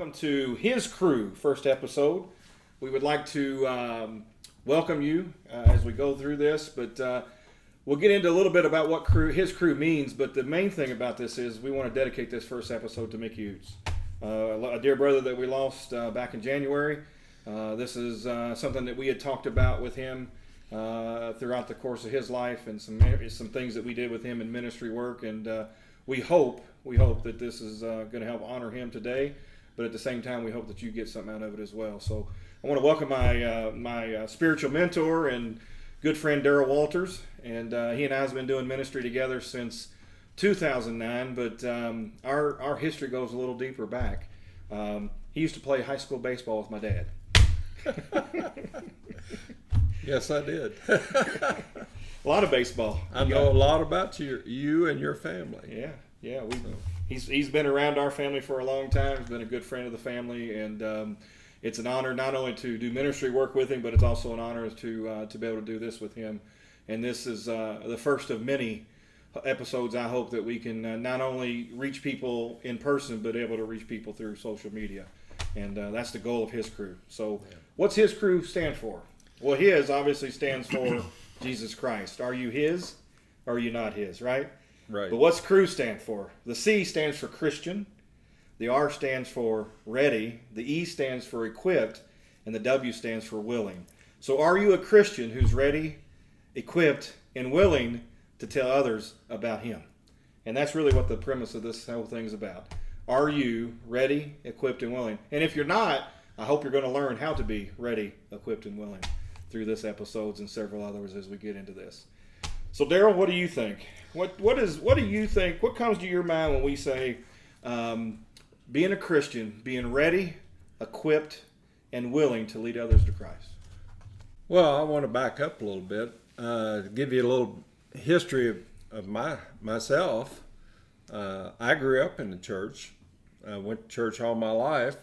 welcome to His Crew, first episode. We would like to welcome you as we go through this, but we'll get into a little bit about what His Crew means, but the main thing about this is we want to dedicate this first episode to Mickey Utes, a dear brother that we lost back in January. This is something that we had talked about with him throughout the course of his life, and some things that we did with him in ministry work, and we hope that this is going to help honor him today, but at the same time we hope that you get something out of it as well. So I want to welcome my spiritual mentor and good friend Darrell Walters, and he and I have been doing ministry together since 2009, but our history goes a little deeper back. He used to play high school baseball with my dad. Yes, I did. A lot of baseball. I know a lot about you and your family. Yeah. He's been around our family for a long time. He's been a good friend of the family, and it's an honor not only to do ministry work with him, but it's also an honor to be able to do this with him. And this is the first of many episodes. I hope that we can not only reach people in person, but able to reach people through social media, and that's the goal of His Crew. So, what's His Crew stand for? Well, His obviously stands for Jesus Christ. Are you His, or are you not His, right? Right. But what's Crew stand for? The C stands for Christian, the R stands for ready, the E stands for equipped, and the W stands for willing. So are you a Christian who's ready, equipped, and willing to tell others about Him? And that's really what the premise of this whole thing is about. Are you ready, equipped, and willing? And if you're not, I hope you're going to learn how to be ready, equipped, and willing through this episodes and several others as we get into this. So Darrell, what do you think? What do you think? What comes to your mind when we say being a Christian, being ready, equipped, and willing to lead others to Christ? Well, I want to back up a little bit, give you a little history of myself. I grew up in the church. I went to church all my life,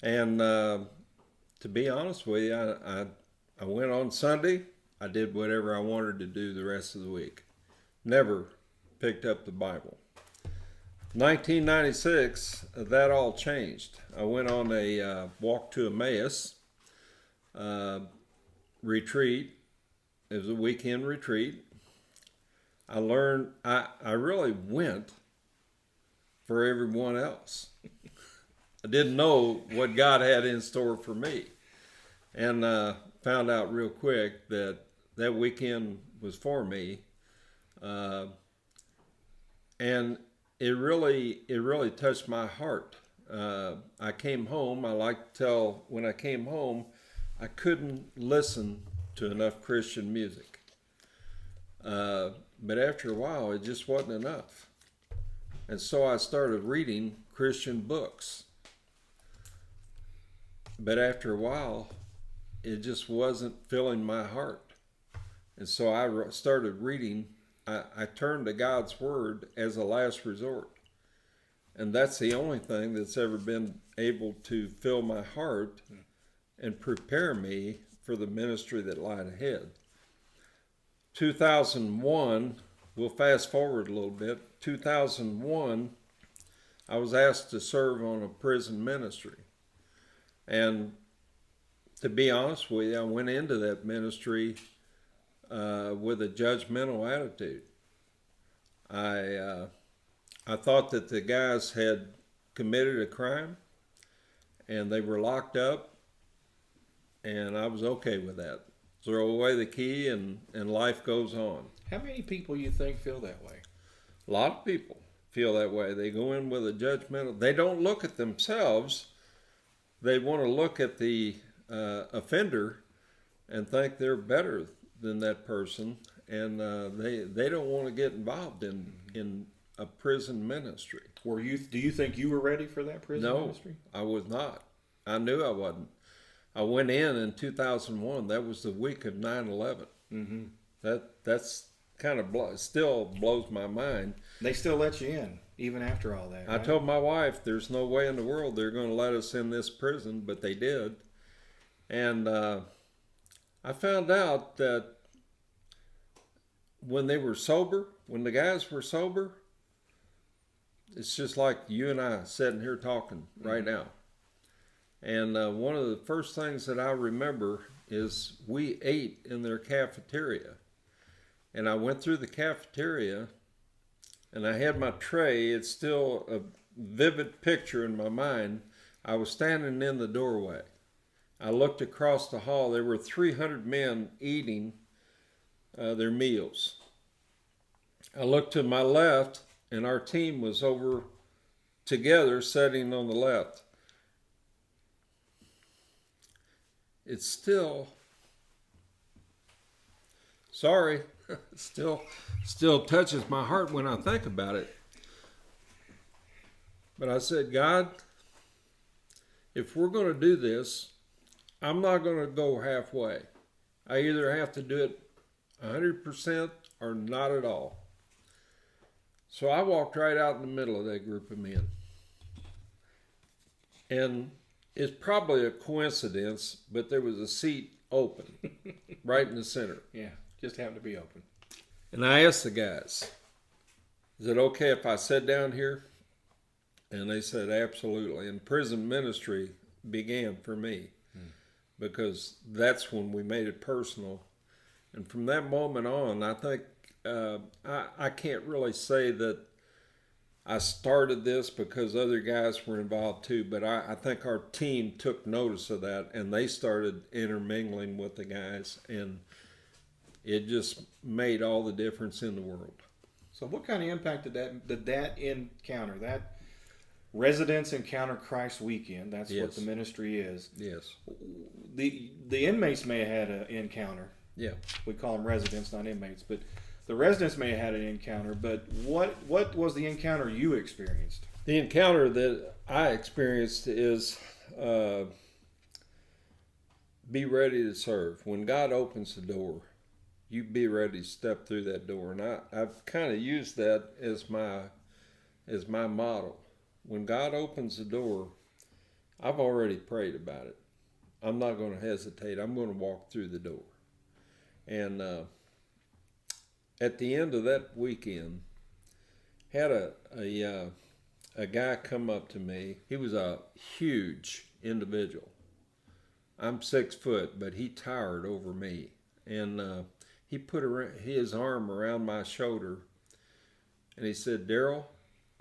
and to be honest with you, I went on Sunday. I did whatever I wanted to do the rest of the week. Never picked up the Bible. 1996, that all changed. I went on a walk to Emmaus retreat. It was a weekend retreat. I learned, I really went for everyone else. I didn't know what God had in store for me. And found out real quick that weekend was for me. And it really touched my heart. I came home. I like to tell when I came home, I couldn't listen to enough Christian music. But after a while, it just wasn't enough. And so I started reading Christian books. But after a while, it just wasn't filling my heart. And so I started reading. I turned to God's Word as a last resort. And that's the only thing that's ever been able to fill my heart and prepare me for the ministry that lied ahead. 2001, we'll fast forward a little bit. 2001, I was asked to serve on a prison ministry. And to be honest with you, I went into that ministry with a judgmental attitude. I thought that the guys had committed a crime and they were locked up, and I was okay with that. Throw away the key and life goes on. How many people you think feel that way? A lot of people feel that way. They go in with a judgmental, they don't look at themselves. They want to look at the offender and think they're better than that person, and they don't want to get involved in a prison ministry. Do you think you were ready for that prison ministry? No, I was not. I knew I wasn't. I went in 2001. That was the week of 9/11. Mm-hmm. That's kind of still blows my mind. They still let you in even after all that, right? I told my wife there's no way in the world they're going to let us in this prison, but they did. And I found out that when they were sober, when the guys were sober, it's just like you and I sitting here talking right now. And one of the first things that I remember is we ate in their cafeteria. And I went through the cafeteria, and I had my tray. It's still a vivid picture in my mind. I was standing in the doorway. I looked across the hall. There were 300 men eating their meals. I looked to my left, and our team was over together, sitting on the left. It still touches my heart when I think about it. But I said, God, if we're going to do this, I'm not going to go halfway. I either have to do it 100% or not at all. So I walked right out in the middle of that group of men. And it's probably a coincidence, but there was a seat open right in the center. Yeah, just happened to be open. And I asked the guys, is it okay if I sit down here? And they said, absolutely. And prison ministry began for me because that's when we made it personal. And from that moment on, I think I can't really say that I started this because other guys were involved too, but I think our team took notice of that, and they started intermingling with the guys, and it just made all the difference in the world. So what kind of impact did that encounter, that Residents Encounter Christ weekend, that's Yes. what the ministry is. Yes. The inmates may have had an encounter. Yeah. We call them residents, not inmates, but the residents may have had an encounter, but what was the encounter you experienced? The encounter that I experienced is be ready to serve. When God opens the door, you be ready to step through that door. And I've kind of used that as my model. When God opens the door, I've already prayed about it. I'm not going to hesitate. I'm going to walk through the door. And at the end of that weekend, had a guy come up to me. He was a huge individual. I'm 6 foot, but he towered over me. And he put his arm around my shoulder, and he said, Daryl,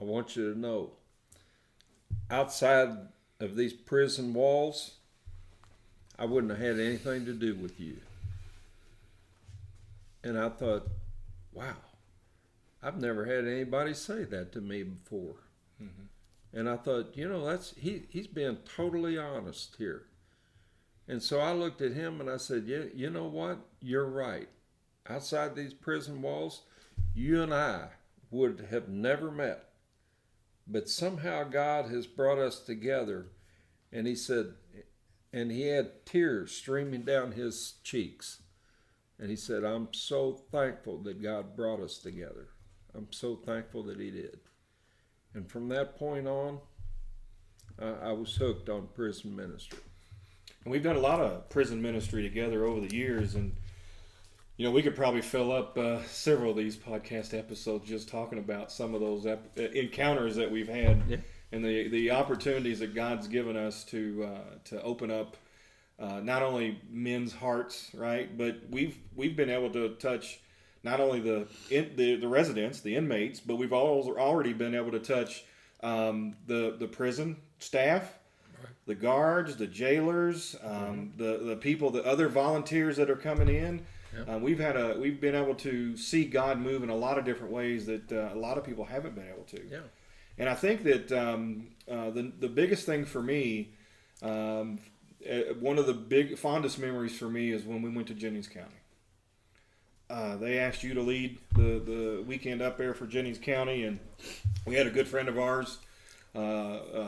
I want you to know, outside of these prison walls, I wouldn't have had anything to do with you. And I thought, wow, I've never had anybody say that to me before. Mm-hmm. And I thought, he's being totally honest here. And so I looked at him and I said, yeah, you know what? You're right. Outside these prison walls, you and I would have never met. But somehow God has brought us together. And he said, and he had tears streaming down his cheeks. And he said, I'm so thankful that God brought us together. I'm so thankful that he did. And from that point on, I was hooked on prison ministry. And we've done a lot of prison ministry together over the years, and we could probably fill up several of these podcast episodes just talking about some of those encounters that we've had, yeah, and the opportunities that God's given us to open up not only men's hearts, right, but we've been able to touch not only the residents, the inmates, but we've already been able to touch the prison staff, the guards, the jailers, the people, the other volunteers that are coming in. Yep. We've been able to see God move in a lot of different ways that a lot of people haven't been able to. Yeah. And I think that the biggest thing for me, one of the fondest memories for me is when we went to Jennings County. They asked you to lead the weekend up there for Jennings County, and we had a good friend of ours,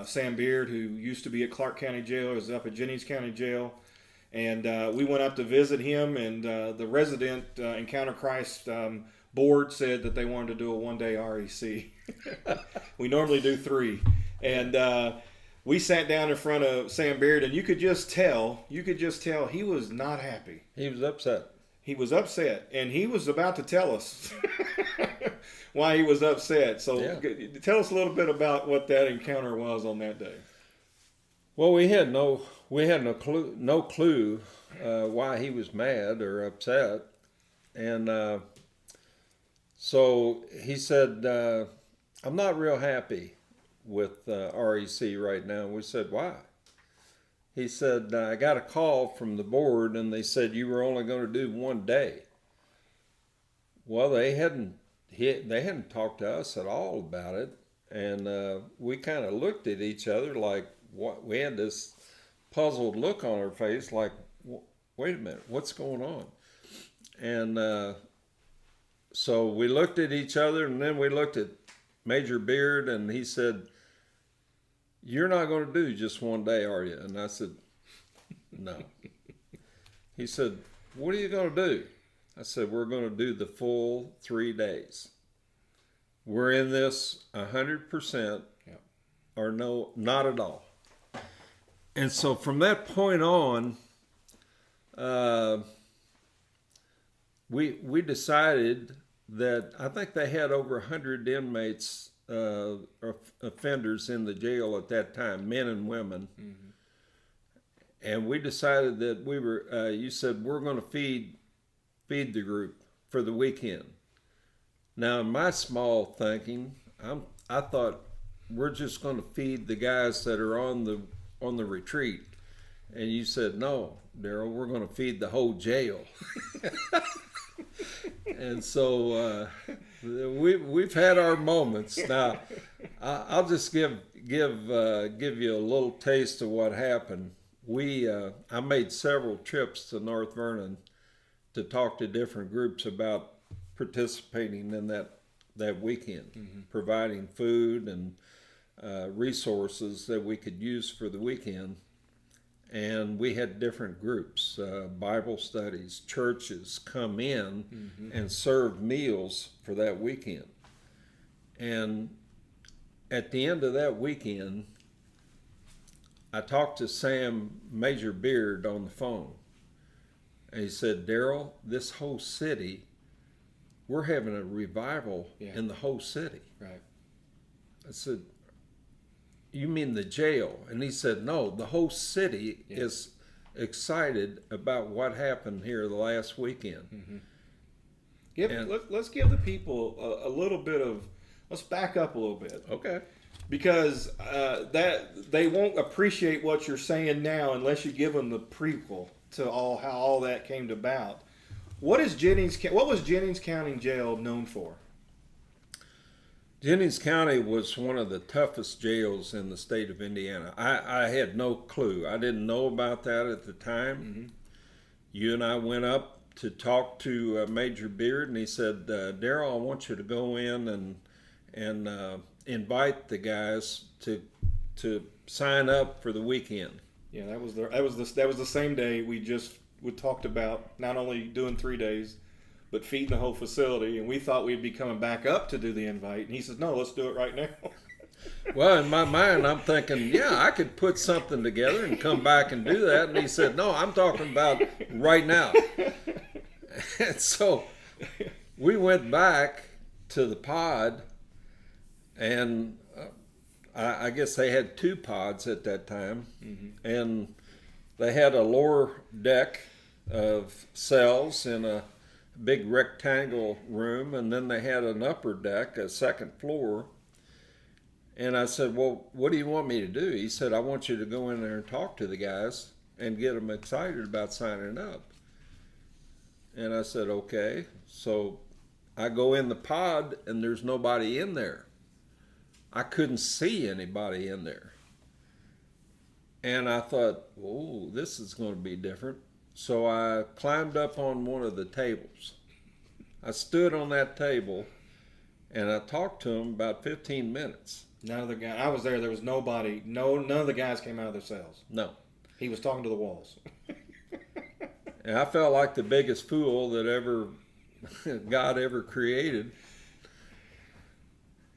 Sam Beard, who used to be at Clark County Jail, is up at Jennings County Jail, and we went up to visit him, and the Resident Encounter Christ board said that they wanted to do a one-day REC. We normally do 3, and we sat down in front of Sam Beard, and you could just tell he was not happy. He was upset. He was upset, and he was about to tell us why he was upset. So Tell us a little bit about what that encounter was on that day. Well, we had no clue why he was mad or upset, and so he said, "I'm not real happy with REC right now." We said, "Why?" He said, "I got a call from the board, and they said you were only going to do 1 day." Well, they hadn't talked to us at all about it, and we kind of looked at each other like what we had this puzzled look on our face, like, "Wait a minute, what's going on?" And so we looked at each other, and then we looked at Major Beard, and he said, "You're not going to do just 1 day, are you?" And I said, "No." He said, "What are you going to do?" I said, "We're going to do the full 3 days. We're in this 100%, Yep. or no, not at all." And so from that point on, we decided that I think they had over 100 inmates, offenders in the jail at that time, men and women. Mm-hmm. And we decided that we were, you said, we're going to feed the group for the weekend. Now, in my small thinking, I thought we're just going to feed the guys that are on the retreat. And you said, "No, Daryl, we're going to feed the whole jail." And so we've had our moments. Now, I'll just give you a little taste of what happened. I made several trips to North Vernon to talk to different groups about participating in that weekend, mm-hmm. providing food and resources that we could use for the weekend. And we had different groups, Bible studies, churches come in mm-hmm. and serve meals for that weekend. And at the end of that weekend, I talked to Sam Major Beard on the phone. And he said, "Daryl, this whole city, we're having a revival in the whole city." Right. I said, "You mean the jail?" And he said, "No, the whole city is excited about what happened here the last weekend." Mm-hmm. Let's give the people a little bit of, let's back up a little bit. Okay. Because that they won't appreciate what you're saying now unless you give them the prequel to how all that came about. What was Jennings County Jail known for? Jennings County was one of the toughest jails in the state of Indiana. I had no clue. I didn't know about that at the time. Mm-hmm. You and I went up to talk to Major Beard, and he said, "Daryl, I want you to go in and invite the guys to sign up for the weekend." Yeah, that was the same day we talked about not only doing 3 days, but feeding the whole facility, and we thought we'd be coming back up to do the invite, and he says, "No, let's do it right now." Well, in my mind, I'm thinking, yeah, I could put something together and come back and do that. And he said, "No, I'm talking about right now." And so we went back to the pod, and I guess they had 2 pods at that time, mm-hmm. and they had a lower deck of cells in a big rectangle room, and then they had an upper deck, a second floor. And I said, "Well, what do you want me to do?" He said, "I want you to go in there and talk to the guys and get them excited about signing up." And I said, "Okay." So I go in the pod, and there's nobody in there. I couldn't see anybody in there. And I thought, "Oh, this is going to be different." So I climbed up on one of the tables. I stood on that table, and I talked to him about 15 minutes. None of the guys, I was there was nobody, none of the guys came out of their cells. No. He was talking to the walls. And I felt like the biggest fool that God ever created.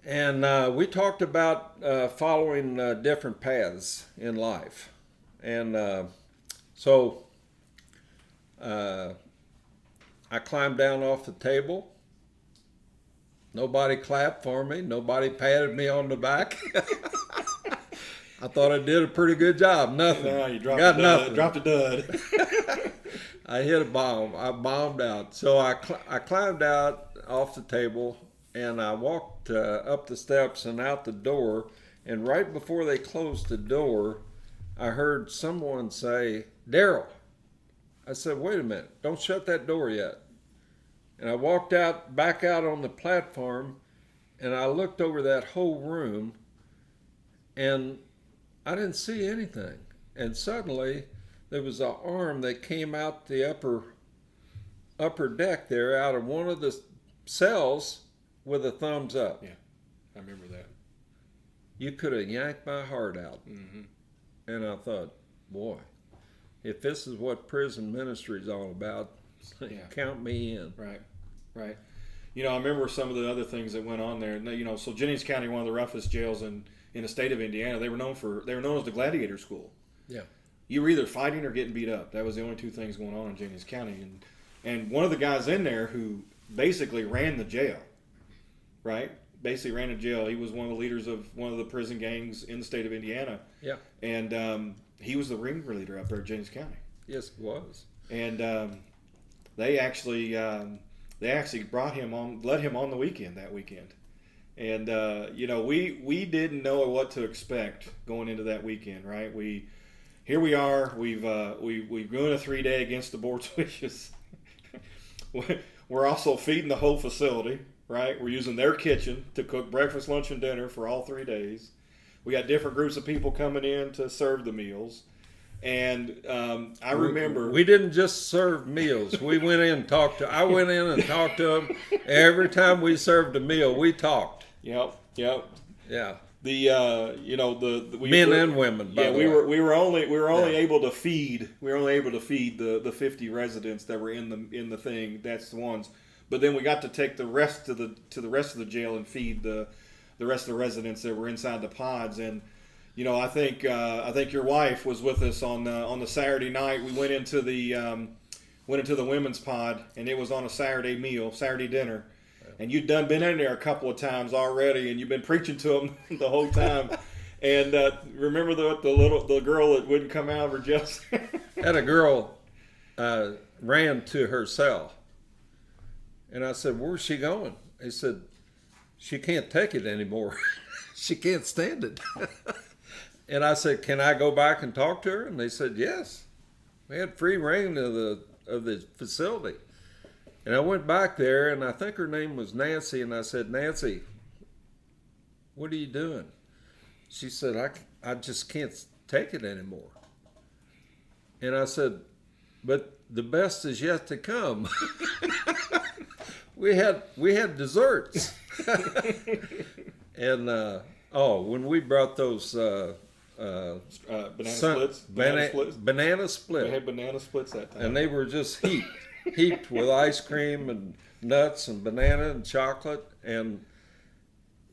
And we talked about following different paths in life. And so I climbed down off the table. Nobody clapped for me. Nobody patted me on the back. I thought I did a pretty good job. Nothing. No, you dropped Got a dud, nothing. dropped a dud. I hit a bomb. I bombed out. So I climbed out off the table and I walked up the steps and out the door. And right before they closed the door, I heard someone say, "Daryl." I said, "Wait a minute. Don't shut that door yet." And I walked back out on the platform, and I looked over that whole room, and I didn't see anything. And suddenly, there was an arm that came out the upper deck there, out of one of the cells, with a thumbs up. Yeah, I remember that. You could have yanked my heart out. Mm-hmm. And I thought, boy, if this is what prison ministry is all about, count me in. Right, right. You know, I remember some of the other things that went on there. You know, so Jennings County, one of the roughest jails in the state of Indiana, they were known as the Gladiator School. Yeah. You were either fighting or getting beat up. That was the only two things going on in Jennings County. And one of the guys in there who basically ran the jail, right? Basically ran the jail. He was one of the leaders of one of the prison gangs in the state of Indiana. Yeah. And he was the ringleader up there at Jennings County. Yes, it was. And they actually brought him on, let him on the weekend that weekend. And you know, we didn't know what to expect going into that weekend, right? Here we are. We've doing a 3-day against the board's wishes. We're also feeding the whole facility, right? We're using their kitchen to cook breakfast, lunch, and dinner for all 3 days. We got different groups of people coming in to serve the meals. And I remember we didn't just serve meals. We went in and talked to. I went in and talked to them every time we served a meal. We talked. Yep. Yeah. The Men and women. By the way. we were only able to feed the 50 residents that were in the thing. That's the ones. But then we got to take the rest to the rest of the jail and feed the rest of the residents that were inside the pods. And you know, I think your wife was with us on the Saturday night. We went into the women's pod, and it was on a Saturday dinner. And you'd been in there a couple of times already, and you've been preaching to them the whole time. And remember the girl that wouldn't come out of her jail cell? Had a girl ran to her cell, and I said, "Where's she going?" He said, "She can't take it anymore. She can't stand it." And I said, "Can I go back and talk to her?" And they said, "Yes." We had free reign of the facility. And I went back there, and I think her name was Nancy, and I said, "Nancy, what are you doing?" She said, I just can't take it anymore. And I said, "But the best is yet to come." we had desserts. And when we brought those banana splits. Banana split. We had banana splits that time. And they were just heaped with ice cream and nuts and banana and chocolate, and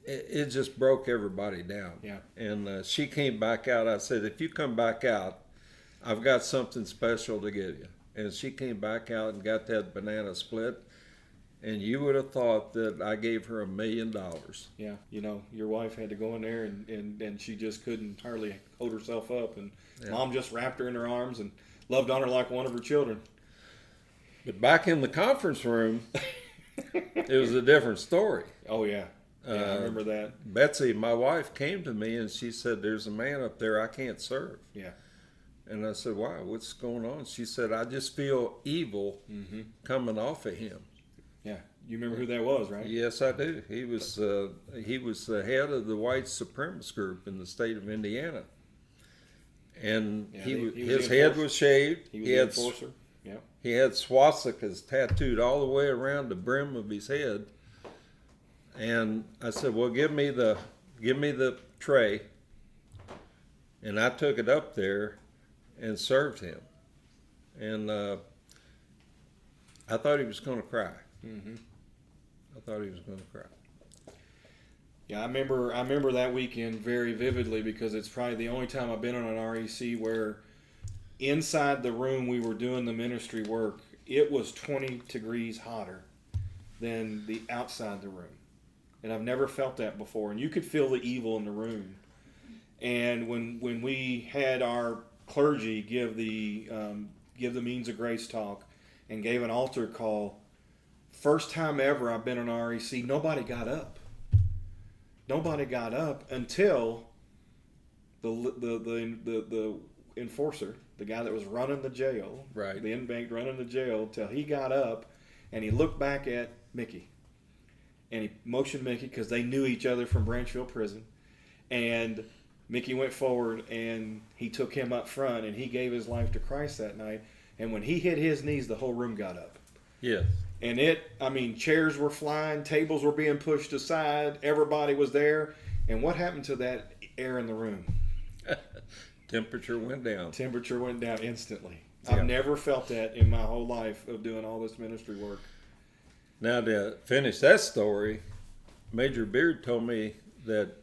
it just broke everybody down. Yeah. And she came back out. I said, "If you come back out, I've got something special to give you." And she came back out and got that banana split, and you would have thought that I gave her $1 million. Yeah, you know, your wife had to go in there, and she just couldn't hardly hold herself up, and Mom just wrapped her in her arms and loved on her like one of her children. But back in the conference room, it was a different story. Oh, yeah. I remember that. Betsy, my wife, came to me and she said, "There's a man up there I can't serve." Yeah. And I said, "Why? What's going on?" She said, "I just feel evil coming off of him." Yeah. You remember who that was, right? Yes, I do. He was the head of the white supremacist group in the state of Indiana. And his head was shaved. He was the enforcer. Yeah. He had swastikas tattooed all the way around the brim of his head. And I said, "Well, give me the tray." And I took it up there and served him. And I thought he was going to cry. Mm-hmm. I thought he was going to cry. Yeah, I remember that weekend very vividly because it's probably the only time I've been on an REC where inside the room we were doing the ministry work, it was 20 degrees hotter than the outside the room. And I've never felt that before. And you could feel the evil in the room. And when we had our clergy give the means of grace talk and gave an altar call, first time ever I've been in REC, nobody got up. Nobody got up until the enforcer, the guy that was running the jail, right, the inmate running the jail, till he got up and he looked back at Mickey and he motioned Mickey because they knew each other from Branchville Prison, and Mickey went forward and he took him up front and he gave his life to Christ that night. And when he hit his knees, the whole room got up. Yes. And chairs were flying, tables were being pushed aside, everybody was there. And what happened to that air in the room? Temperature went down. Temperature went down instantly. Yeah. I've never felt that in my whole life of doing all this ministry work. Now, to finish that story, Major Beard told me that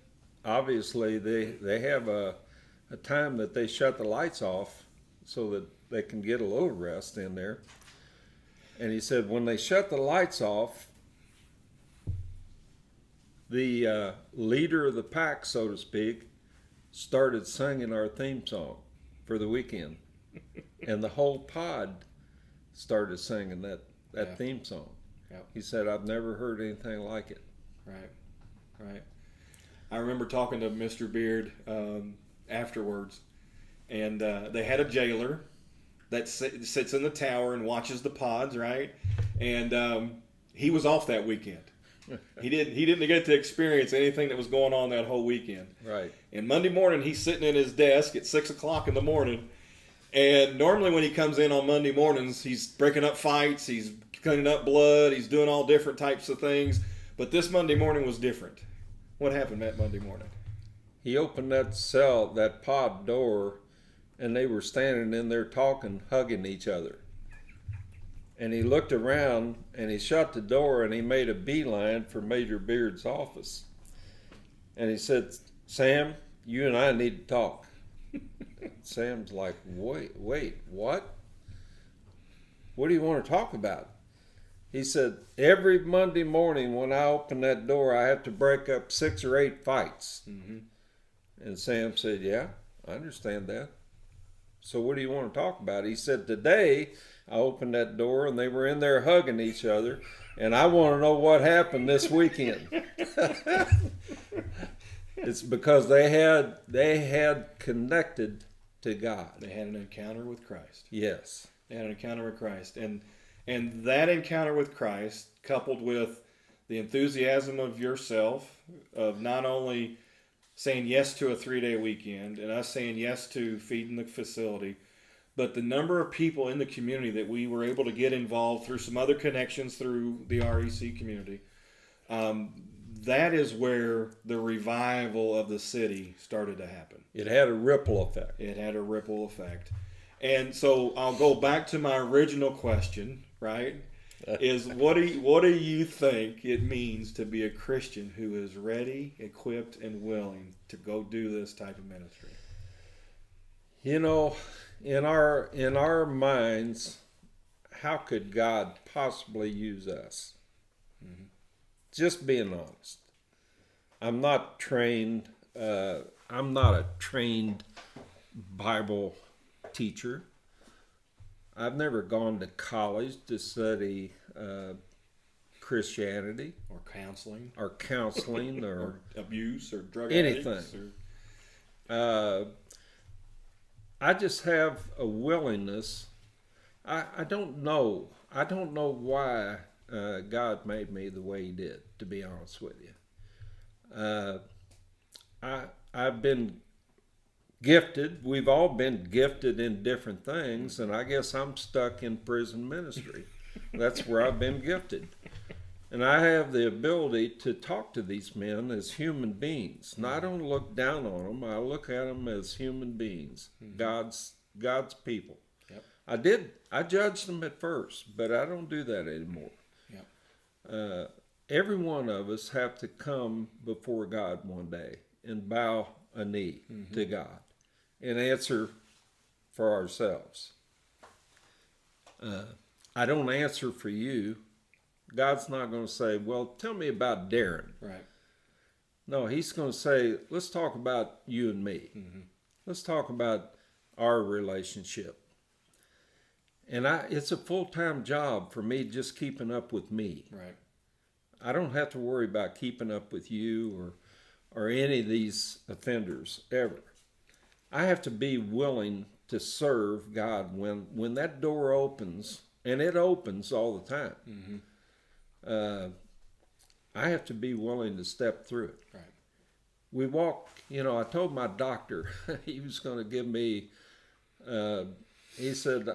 obviously they have a time that they shut the lights off so that they can get a little rest in there. And he said when they shut the lights off, the leader of the pack, so to speak, started singing our theme song for the weekend. And the whole pod started singing that theme song. Yep. He said, I've never heard anything like it. Right. I remember talking to Mr. Beard afterwards, and they had a jailer that sits in the tower and watches the pods, right? And he was off that weekend. He didn't get to experience anything that was going on that whole weekend. Right. And Monday morning, he's sitting at his desk at 6 o'clock in the morning. And normally when he comes in on Monday mornings, he's breaking up fights, he's cleaning up blood, he's doing all different types of things. But this Monday morning was different. What happened that Monday morning? He opened that pod door, and they were standing in there talking, hugging each other. And he looked around, and he shut the door, and he made a beeline for Major Beard's office. And he said, Sam, you and I need to talk. Sam's like, wait, what? What do you want to talk about? He said, every Monday morning when I open that door, I have to break up 6 or 8 fights. Mm-hmm. And Sam said, yeah, I understand that. So what do you want to talk about? He said, today I opened that door and they were in there hugging each other, and I want to know what happened this weekend. It's because they had connected to God. They had an encounter with Christ. Yes. They had an encounter with Christ. And that encounter with Christ, coupled with the enthusiasm of yourself, of not only saying yes to a 3-day weekend and us saying yes to feeding the facility, but the number of people in the community that we were able to get involved through some other connections through the REC community, that is where the revival of the city started to happen. It had a ripple effect. It had a ripple effect. And so I'll go back to my original question, right? Is what do you think it means to be a Christian who is ready, equipped, and willing to go do this type of ministry? You know, in our minds, how could God possibly use us? Mm-hmm. Just being honest. I'm not trained. I'm not a trained Bible teacher. I've never gone to college to study Christianity or counseling or abuse or drug anything. Addicts or... I just have a willingness. I don't know. I don't know why God made me the way He did, to be honest with you. I've been gifted. We've all been gifted in different things, and I guess I'm stuck in prison ministry. That's where I've been gifted. And I have the ability to talk to these men as human beings. And I don't look down on them. I look at them as human beings, God's people. Yep. I judged them at first, but I don't do that anymore. Yep. Every one of us have to come before God one day and bow a knee to God and answer for ourselves. I don't answer for you. God's not going to say, well, tell me about Darren. Right. No, he's going to say, let's talk about you and me. Let's talk about our relationship. And it's a full-time job for me just keeping up with me. Right. I don't have to worry about keeping up with you or any of these offenders ever. I have to be willing to serve God when that door opens, and it opens all the time. I have to be willing to step through it. Right. We walk, I told my doctor, he was going to give me, he said,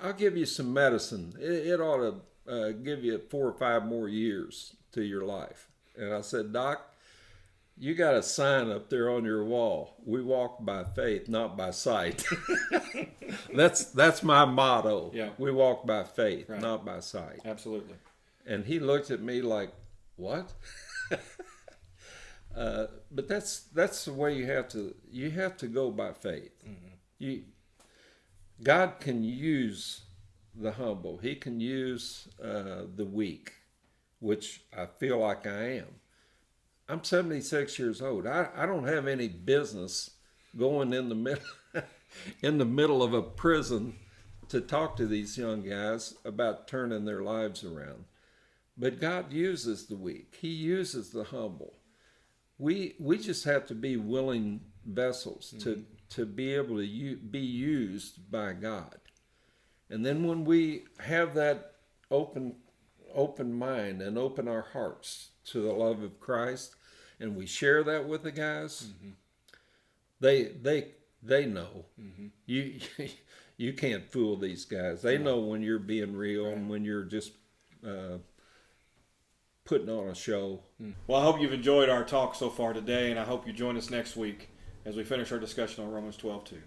I'll give you some medicine. It ought to give you 4 or 5 more years to your life. And I said, Doc, you got a sign up there on your wall. We walk by faith, not by sight. That's my motto. Yeah. We walk by faith, Right. not by sight. Absolutely. And he looked at me like, what? But that's the way you have to go by faith. God can use the humble. He can use the weak, which I feel like I am. I'm 76 years old. I don't have any business going in the middle of a prison to talk to these young guys about turning their lives around. But God uses the weak. He uses the humble. We just have to be willing vessels to be able to be used by God. And then when we have that open mind and open our hearts to the love of Christ, and we share that with the guys, they know. You can't fool these guys. They know when you're being real and when you're just putting on a show. Well, I hope you've enjoyed our talk so far today, and I hope you join us next week as we finish our discussion on Romans 12:2.